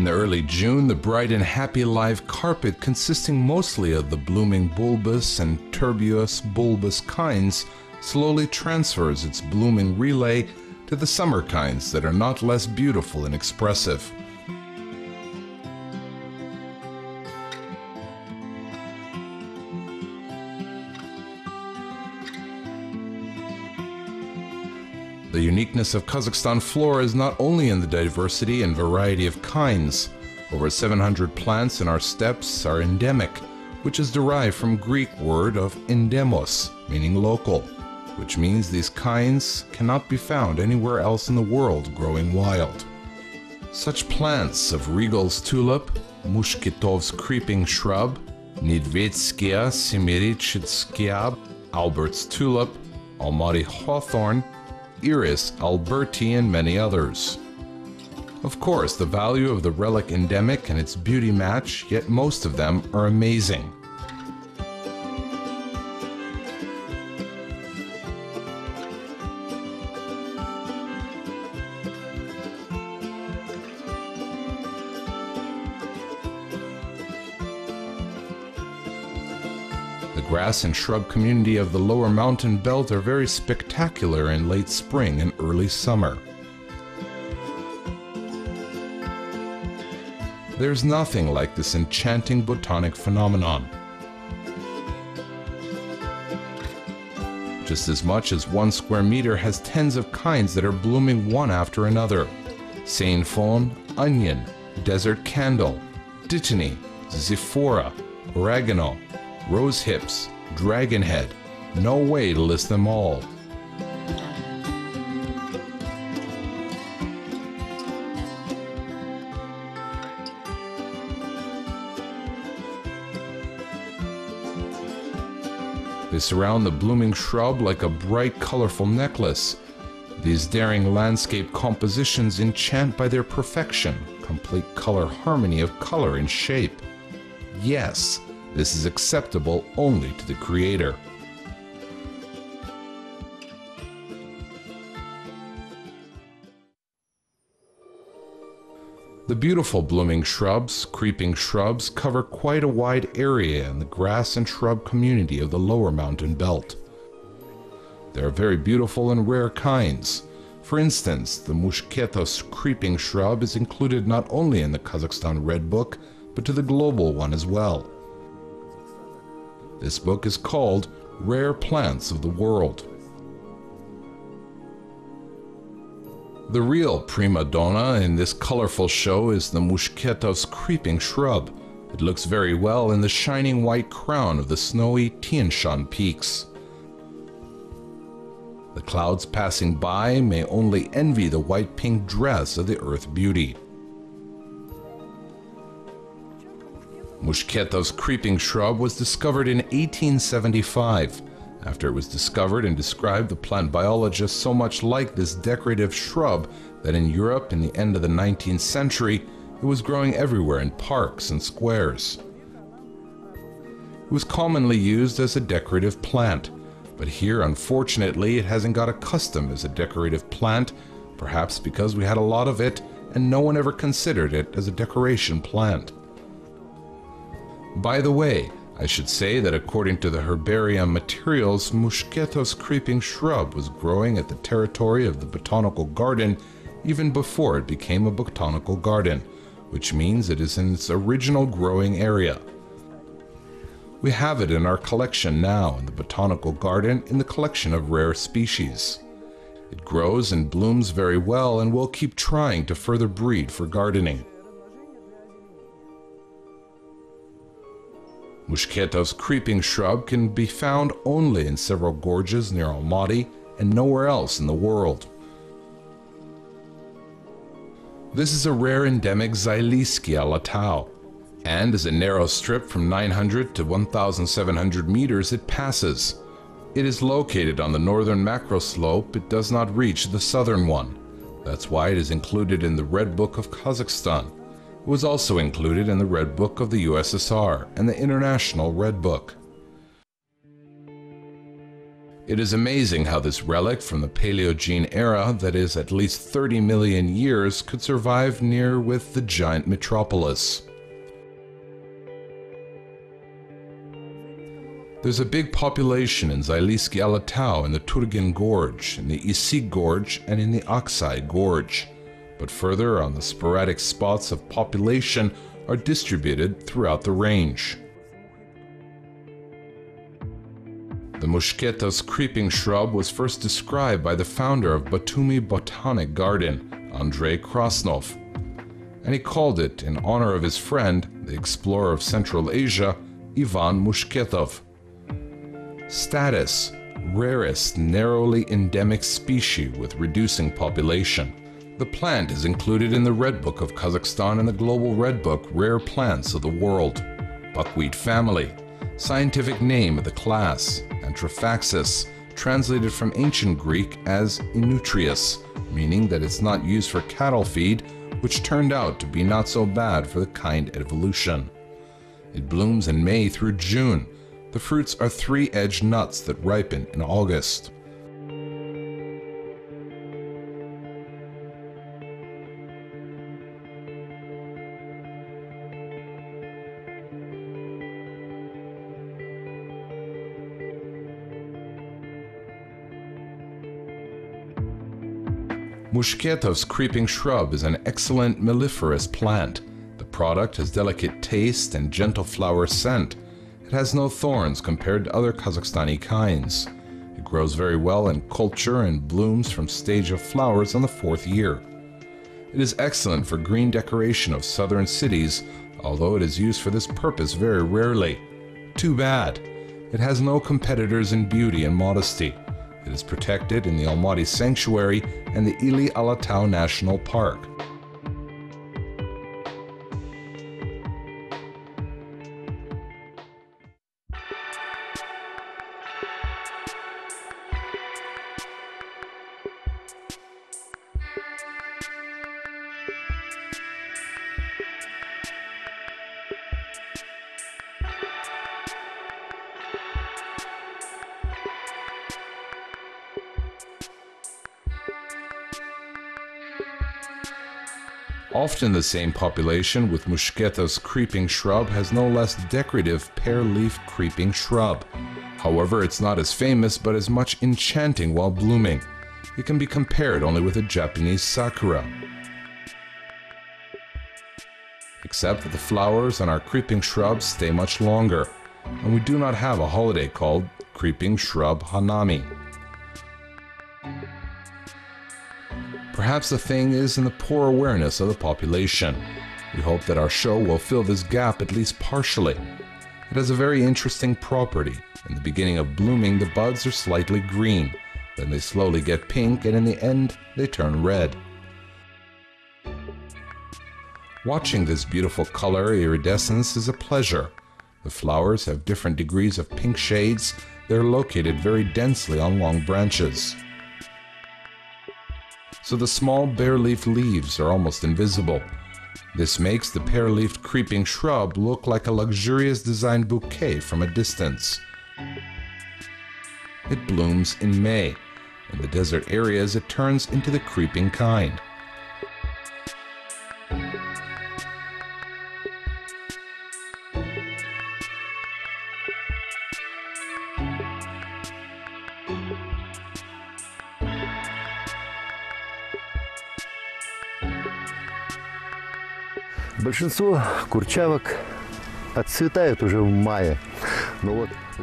In the early June, the bright and happy live carpet, consisting mostly of the blooming bulbous and tuberous bulbous kinds, slowly transfers its blooming relay to the summer kinds that are not less beautiful and expressive. The uniqueness of Kazakhstan flora is not only in the diversity and variety of kinds. Over 700 plants in our steppes are endemic, which is derived from Greek word of endemos, meaning local, which means these kinds cannot be found anywhere else in the world growing wild. Such plants of Regal's tulip, Mushkitov's creeping shrub, Nidvetskia semirichitskia, Albert's tulip, Almaty hawthorn, Iris alberti, and many others. Of course, the value of the relic endemic and its beauty match, yet most of them are amazing. The grass and shrub community of the lower mountain belt are very spectacular in late spring and early summer. There's nothing like this enchanting botanic phenomenon. Just as much as 1 square meter has tens of kinds that are blooming one after another. Sainfoin, onion, desert candle, dittany, zephora, oregano, rose hips, dragonhead. No way to list them all. They surround the blooming shrub like a bright, colorful necklace. These daring landscape compositions enchant by their perfection, complete color harmony of color and shape. Yes, this is acceptable only to the Creator. The beautiful blooming shrubs, creeping shrubs, cover quite a wide area in the grass and shrub community of the lower mountain belt. They are very beautiful and rare kinds. For instance, the Mushketos creeping shrub is included not only in the Kazakhstan Red Book, but to the global one as well. This book is called Rare Plants of the World. The real prima donna in this colorful show is the Mushketov's creeping shrub. It looks very well in the shining white crown of the snowy Tian Shan peaks. The clouds passing by may only envy the white-pink dress of the earth beauty. Mushketov's creeping shrub was discovered in 1875. After it was discovered and described, the plant biologists so much liked this decorative shrub that in Europe in the end of the 19th century, it was growing everywhere in parks and squares. It was commonly used as a decorative plant, but here unfortunately it hasn't got accustomed as a decorative plant, perhaps because we had a lot of it and no one ever considered it as a decoration plant. By the way, I should say that according to the herbarium materials, Mushketov's creeping shrub was growing at the territory of the botanical garden even before it became a botanical garden, which means it is in its original growing area. We have it in our collection now in the botanical garden in the collection of rare species. It grows and blooms very well and we'll keep trying to further breed for gardening. Mushketov's creeping shrub can be found only in several gorges near Almaty and nowhere else in the world. This is a rare endemic Xyliskia latau, and as a narrow strip from 900 to 1,700 meters it passes. It is located on the northern macro slope, it does not reach the southern one. That's why it is included in the Red Book of Kazakhstan. It was also included in the Red Book of the USSR and the International Red Book. It is amazing how this relic from the Paleogene era, that is at least 30 million years, could survive near with the giant metropolis. There's a big population in Zylysky Alatau, in the Turgen Gorge, in the Issyk Gorge, and in the Aksai Gorge. But further on, the sporadic spots of population are distributed throughout the range. The Mushketov's creeping shrub was first described by the founder of Batumi Botanic Garden, Andrei Krasnov, and he called it in honor of his friend, the explorer of Central Asia, Ivan Mushketov. Status: rarest narrowly endemic species with reducing population. The plant is included in the Red Book of Kazakhstan and the Global Red Book Rare Plants of the World. Buckwheat family. Scientific name of the class: Antrophaxis, translated from ancient Greek as Inutrius, meaning that it's not used for cattle feed, which turned out to be not so bad for the kind evolution. It blooms in May through June. The fruits are three-edged nuts that ripen in August. Mushketov's creeping shrub is an excellent melliferous plant. The product has delicate taste and gentle flower scent. It has no thorns compared to other Kazakhstani kinds. It grows very well in culture and blooms from stage of flowers on the 4th year. It is excellent for green decoration of southern cities, although it is used for this purpose very rarely. Too bad. It has no competitors in beauty and modesty. It is protected in the Almaty Sanctuary and the Ili Alatau National Park. Often the same population with Mushketov's creeping shrub has no less decorative pear-leaf creeping shrub. However, it's not as famous but as much enchanting while blooming. It can be compared only with a Japanese sakura. Except that the flowers on our creeping shrubs stay much longer, and we do not have a holiday called Creeping Shrub Hanami. Perhaps the thing is in the poor awareness of the population. We hope that our show will fill this gap at least partially. It has a very interesting property. In the beginning of blooming, the buds are slightly green. Then they slowly get pink, and in the end, they turn red. Watching this beautiful color iridescence is a pleasure. The flowers have different degrees of pink shades. They're located very densely on long branches. So the small bare-leaf leaves are almost invisible. This makes the pear-leafed creeping shrub look like a luxurious designed bouquet from a distance. It blooms in May. In the desert areas, it turns into the creeping kind. Большинство курчавок отцветают уже в мае.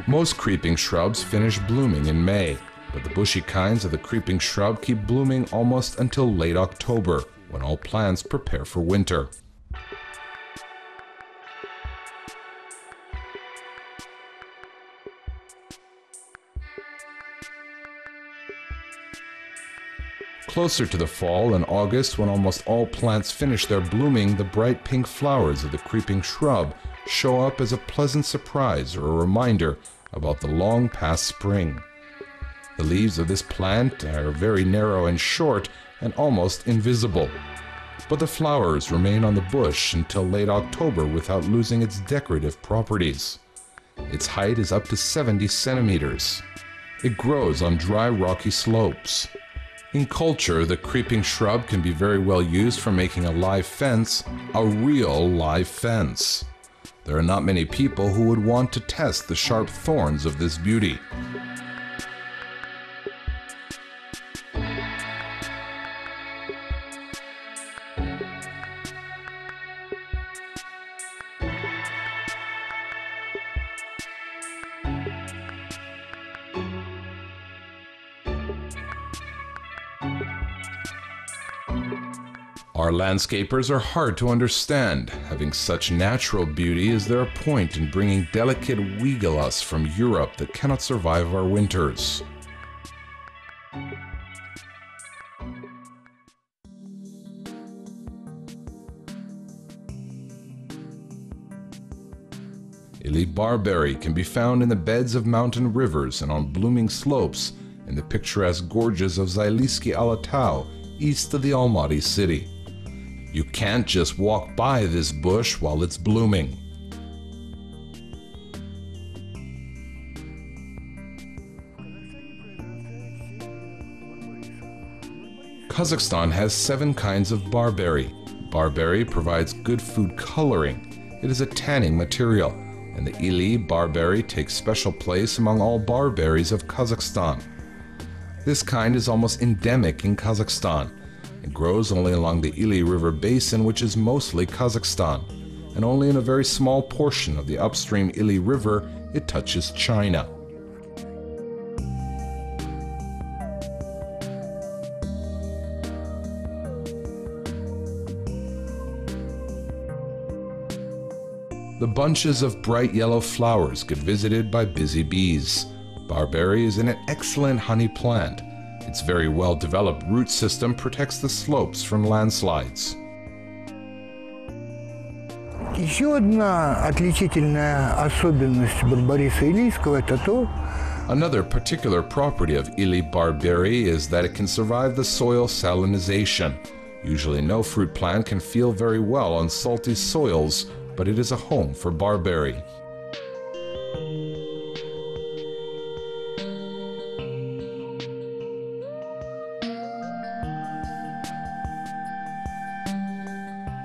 Most creeping shrubs finish blooming in May, but the bushy kinds of the creeping shrub keep blooming almost until late October, when all plants prepare for winter. Closer to the fall, in August, when almost all plants finish their blooming, the bright pink flowers of the creeping shrub show up as a pleasant surprise or a reminder about the long past spring. The leaves of this plant are very narrow and short and almost invisible, but the flowers remain on the bush until late October without losing its decorative properties. Its height is up to 70 centimeters. It grows on dry, rocky slopes. In culture, the creeping shrub can be very well used for making a live fence, a real live fence. There are not many people who would want to test the sharp thorns of this beauty. Our landscapers are hard to understand. Having such natural beauty, is there a point in bringing delicate wegelas from Europe that cannot survive our winters? Ili barberry can be found in the beds of mountain rivers and on blooming slopes in the picturesque gorges of Zailysky Alatau, east of the Almaty city. You can't just walk by this bush while it's blooming. Kazakhstan has 7 kinds of barberry. Barberry provides good food coloring. It is a tanning material, and the Ili barberry takes special place among all barberries of Kazakhstan. This kind is almost endemic in Kazakhstan. It grows only along the Ili River basin, which is mostly Kazakhstan, and only in a very small portion of the upstream Ili River it touches China. The bunches of bright yellow flowers get visited by busy bees. Barberry is an excellent honey plant. Its very well-developed root system protects the slopes from landslides. Еще одна отличительная особенность барбариса илийского – это то. Another particular property of Ili barberry is that it can survive the soil salinization. Usually no fruit plant can feel very well on salty soils, but it is a home for barberry.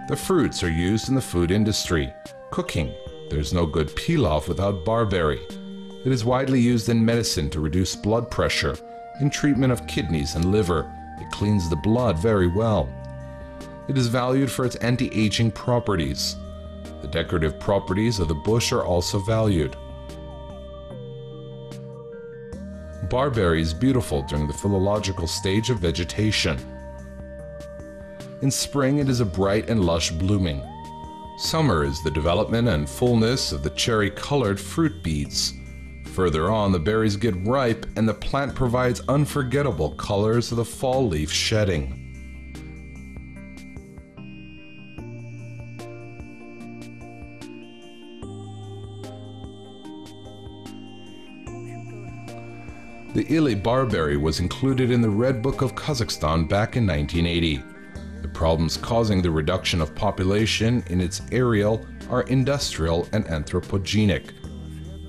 The fruits are used in the food industry. Cooking. There's no good pilaf without barberry. It is widely used in medicine to reduce blood pressure. In treatment of kidneys and liver, it cleans the blood very well. It is valued for its anti-aging properties. The decorative properties of the bush are also valued. Barberry is beautiful during the philological stage of vegetation. In spring, it is a bright and lush blooming. Summer is the development and fullness of the cherry-colored fruit beads. Further on, the berries get ripe and the plant provides unforgettable colors of the fall leaf shedding. The Ili barberry was included in the Red Book of Kazakhstan back in 1980. The problems causing the reduction of population in its areal are industrial and anthropogenic.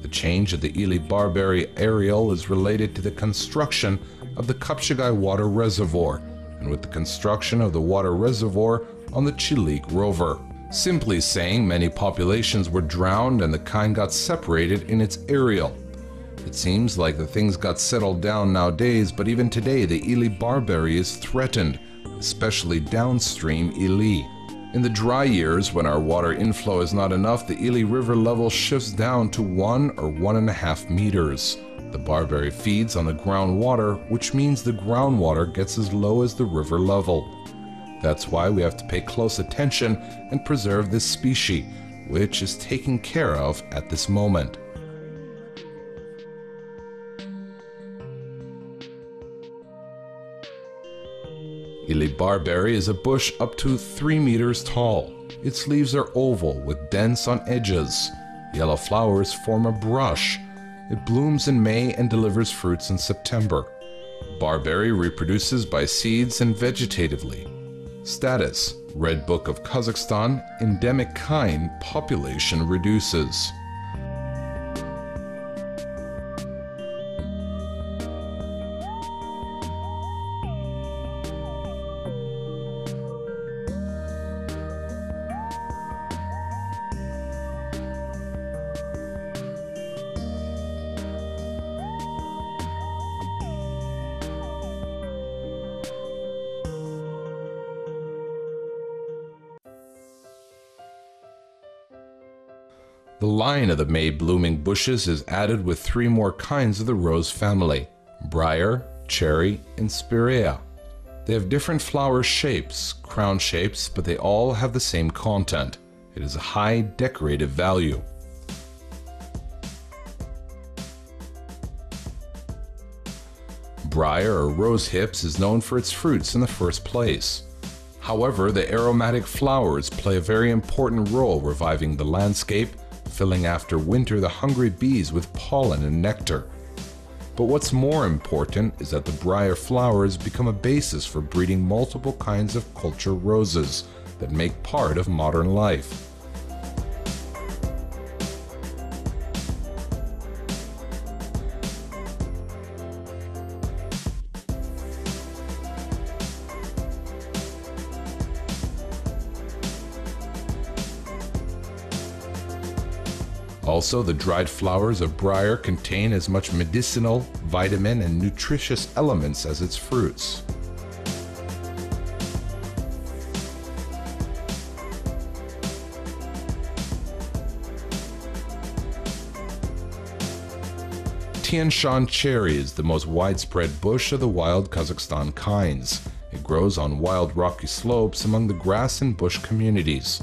The change of the Ili barberry areal is related to the construction of the Kapchigai water reservoir and with the construction of the water reservoir on the Chilik rover. Simply saying, many populations were drowned and the kind got separated in its areal. It seems like the things got settled down nowadays, but even today the Ili barberry is threatened, especially downstream Ili. In the dry years, when our water inflow is not enough, the Ili River level shifts down to 1 or 1.5 meters. The barberry feeds on the groundwater, which means the groundwater gets as low as the river level. That's why we have to pay close attention and preserve this species, which is taken care of at this moment. Ili barberry is a bush up to 3 meters tall. Its leaves are oval with dents on edges. Yellow flowers form a brush. It blooms in May and delivers fruits in September. Barberry reproduces by seeds and vegetatively. Status: Red Book of Kazakhstan, endemic kind, population reduces. The line of the May blooming bushes is added with 3 more kinds of the rose family: briar, cherry, and spirea. They have different flower shapes, crown shapes, but they all have the same content. It is a high decorative value. Briar or rose hips is known for its fruits in the first place. However, the aromatic flowers play a very important role reviving the landscape, filling after winter the hungry bees with pollen and nectar. But what's more important is that the briar flowers become a basis for breeding multiple kinds of culture roses that make part of modern life. Also, the dried flowers of briar contain as much medicinal, vitamin, and nutritious elements as its fruits. Tian Shan cherry is the most widespread bush of the wild Kazakhstan kinds. It grows on wild rocky slopes among the grass and bush communities.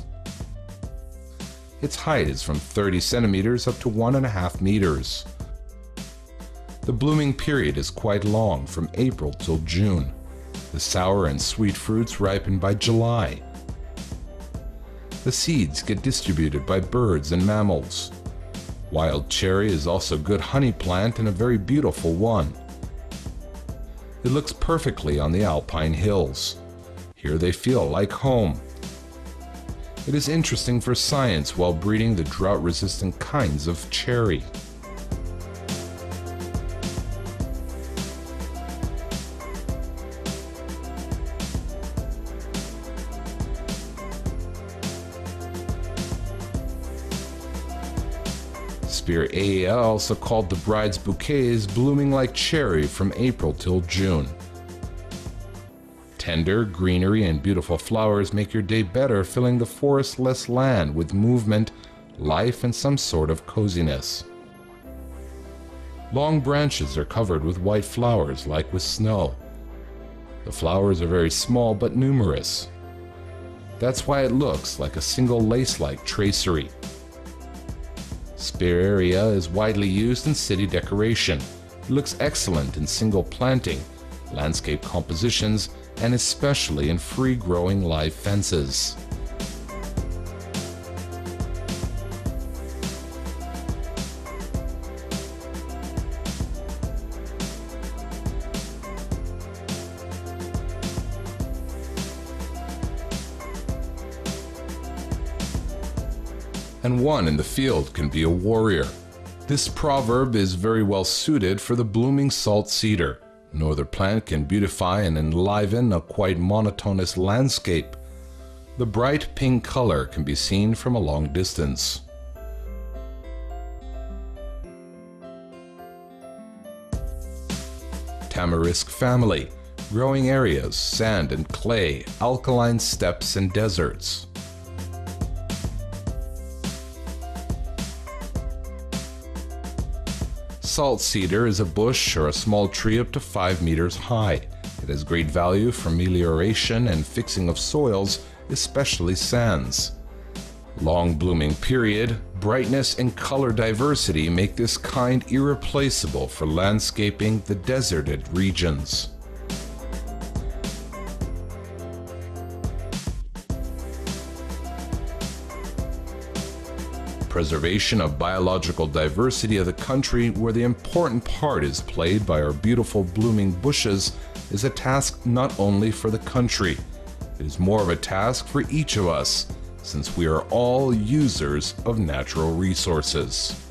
Its height is from 30 centimeters up to 1.5 meters. The blooming period is quite long, from April till June. The sour and sweet fruits ripen by July. The seeds get distributed by birds and mammals. Wild cherry is also a good honey plant and a very beautiful one. It looks perfectly on the alpine hills. Here they feel like home. It is interesting for science while breeding the drought-resistant kinds of cherry. Spirea, also called the bride's bouquet, is blooming like cherry from April till June. Tender greenery and beautiful flowers make your day better, filling the forestless land with movement, life, and some sort of coziness. Long branches are covered with white flowers like with snow. The flowers are very small but numerous. That's why it looks like a single lace-like tracery. Spirea is widely used in city decoration. It looks excellent in single planting, landscape compositions, and especially in free-growing live fences. And one in the field can be a warrior. This proverb is very well suited for the blooming salt cedar. No other plant can beautify and enliven a quite monotonous landscape. The bright pink color can be seen from a long distance. Tamarisk family, growing areas, sand and clay, alkaline steppes and deserts. Salt cedar is a bush or a small tree up to 5 meters high. It has great value for melioration and fixing of soils, especially sands. Long blooming period, brightness and color diversity make this kind irreplaceable for landscaping the deserted regions. Preservation of biological diversity of the country, where the important part is played by our beautiful blooming bushes, is a task not only for the country. It is more of a task for each of us, since we are all users of natural resources.